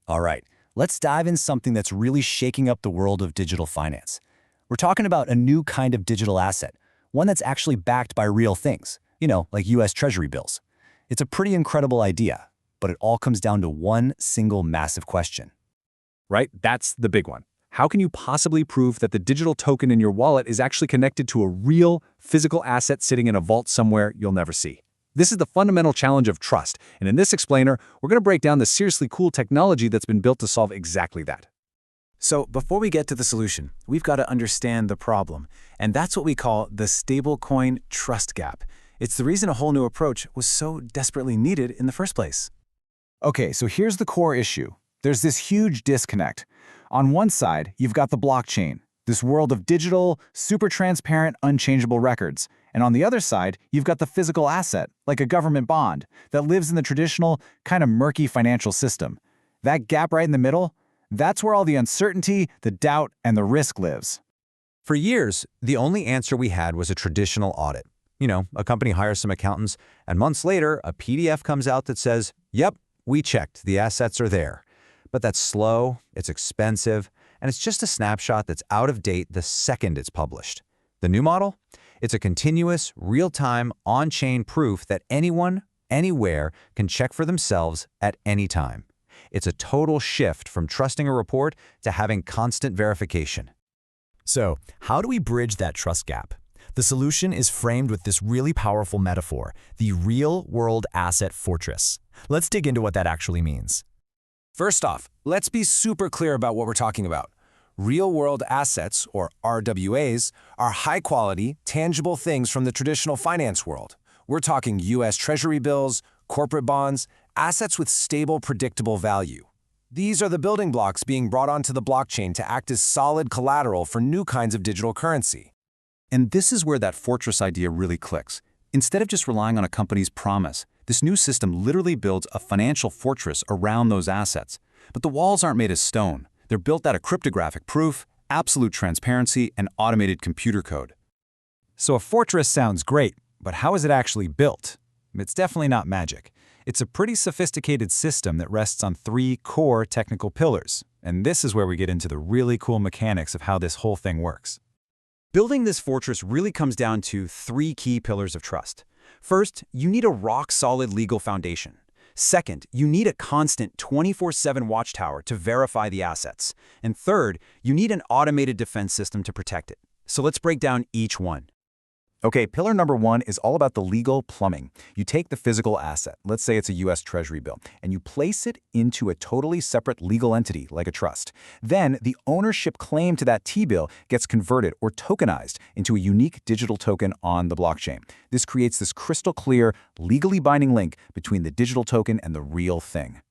All right, let's dive into something that's really shaking up the world of digital finance. We're talking about a new kind of digital asset, one that's actually backed by real things, like US Treasury bills. It's a pretty incredible idea, but it all comes down to one single massive question. Right? That's the big one. How can you possibly prove that the digital token in your wallet is actually connected to a real physical asset sitting in a vault somewhere you'll never see? This is the fundamental challenge of trust, and in this explainer, we're going to break down the seriously cool technology that's been built to solve exactly that. So before we get to the solution, we've got to understand the problem, and that's what we call the stablecoin trust gap. It's the reason a whole new approach was so desperately needed in the first place. Okay, so here's the core issue. There's this huge disconnect. On one side, you've got the blockchain, this world of digital, super transparent, unchangeable records. And on the other side, you've got the physical asset, like a government bond, that lives in the traditional, kind of murky financial system. That gap right in the middle, that's where all the uncertainty, the doubt, and the risk lives. For years, the only answer we had was a traditional audit. A company hires some accountants, and months later, a PDF comes out that says, yep, we checked, the assets are there. But that's slow, it's expensive, and it's just a snapshot that's out of date the second it's published. The new model? It's a continuous, real-time, on-chain proof that anyone, anywhere, can check for themselves at any time. It's a total shift from trusting a report to having constant verification. So, how do we bridge that trust gap? The solution is framed with this really powerful metaphor, the real-world asset fortress. Let's dig into what that actually means. First off, let's be super clear about what we're talking about. Real-world assets, or RWAs, are high-quality, tangible things from the traditional finance world. We're talking US Treasury bills, corporate bonds, assets with stable, predictable value. These are the building blocks being brought onto the blockchain to act as solid collateral for new kinds of digital currency. And this is where that fortress idea really clicks. Instead of just relying on a company's promise, this new system literally builds a financial fortress around those assets. But the walls aren't made of stone. They're built out of cryptographic proof, absolute transparency, and automated computer code. So a fortress sounds great, but how is it actually built? It's definitely not magic. It's a pretty sophisticated system that rests on three core technical pillars. And this is where we get into the really cool mechanics of how this whole thing works. Building this fortress really comes down to three key pillars of trust. First, you need a rock-solid legal foundation. Second, you need a constant 24/7 watchtower to verify the assets. And third, you need an automated defense system to protect it. So let's break down each one. Okay, pillar number one is all about the legal plumbing. You take the physical asset, let's say it's a US Treasury bill, and you place it into a totally separate legal entity like a trust. Then the ownership claim to that T-bill gets converted or tokenized into a unique digital token on the blockchain. This creates this crystal clear, legally binding link between the digital token and the real thing.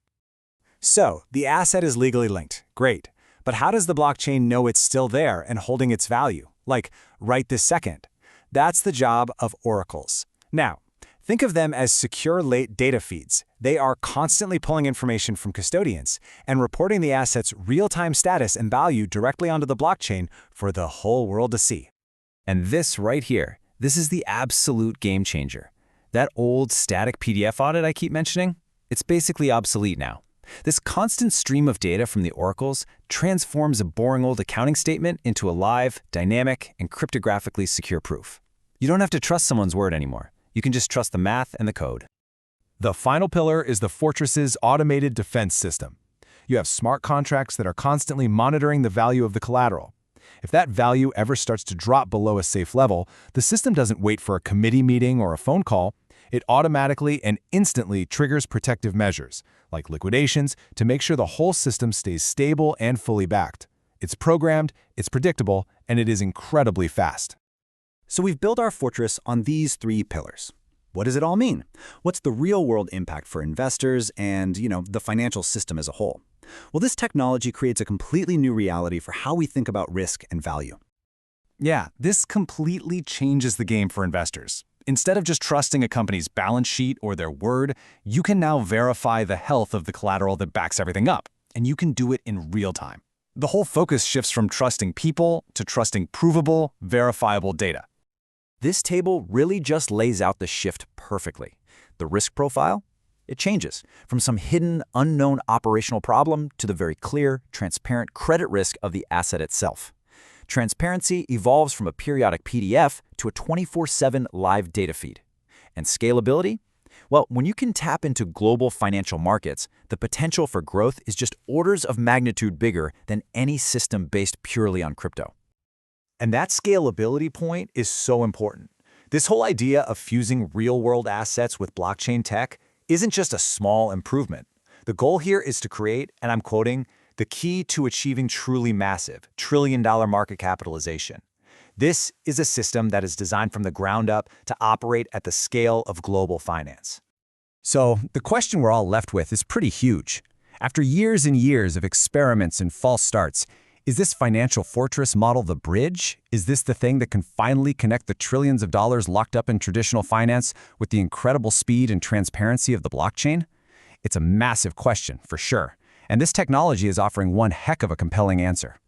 So, the asset is legally linked. Great. But how does the blockchain know it's still there and holding its value? Like, right this second? That's the job of oracles. Now, think of them as secure late data feeds. They are constantly pulling information from custodians and reporting the asset's real-time status and value directly onto the blockchain for the whole world to see. And this right here, this is the absolute game changer. That old static PDF audit I keep mentioning, it's basically obsolete now. This constant stream of data from the oracles transforms a boring old accounting statement into a live, dynamic, and cryptographically secure proof. You don't have to trust someone's word anymore. You can just trust the math and the code. The final pillar is the fortress's automated defense system. You have smart contracts that are constantly monitoring the value of the collateral. If that value ever starts to drop below a safe level, the system doesn't wait for a committee meeting or a phone call. It automatically and instantly triggers protective measures, like liquidations, to make sure the whole system stays stable and fully backed. It's programmed, it's predictable, and it is incredibly fast. So we've built our fortress on these three pillars. What does it all mean? What's the real-world impact for investors and, the financial system as a whole? Well, this technology creates a completely new reality for how we think about risk and value. Yeah, this completely changes the game for investors. Instead of just trusting a company's balance sheet or their word, you can now verify the health of the collateral that backs everything up, and you can do it in real time. The whole focus shifts from trusting people to trusting provable, verifiable data. This table really just lays out the shift perfectly. The risk profile? It changes from some hidden, unknown operational problem to the very clear, transparent credit risk of the asset itself. Transparency evolves from a periodic PDF to a 24/7 live data feed. And scalability? Well, when you can tap into global financial markets, the potential for growth is just orders of magnitude bigger than any system based purely on crypto. And that scalability point is so important. This whole idea of fusing real-world assets with blockchain tech isn't just a small improvement. The goal here is to create, and I'm quoting, the key to achieving truly massive, trillion-dollar market capitalization. This is a system that is designed from the ground up to operate at the scale of global finance. So, the question we're all left with is pretty huge. After years and years of experiments and false starts, is this financial fortress model the bridge? Is this the thing that can finally connect the trillions of dollars locked up in traditional finance with the incredible speed and transparency of the blockchain? It's a massive question, for sure, and this technology is offering one heck of a compelling answer.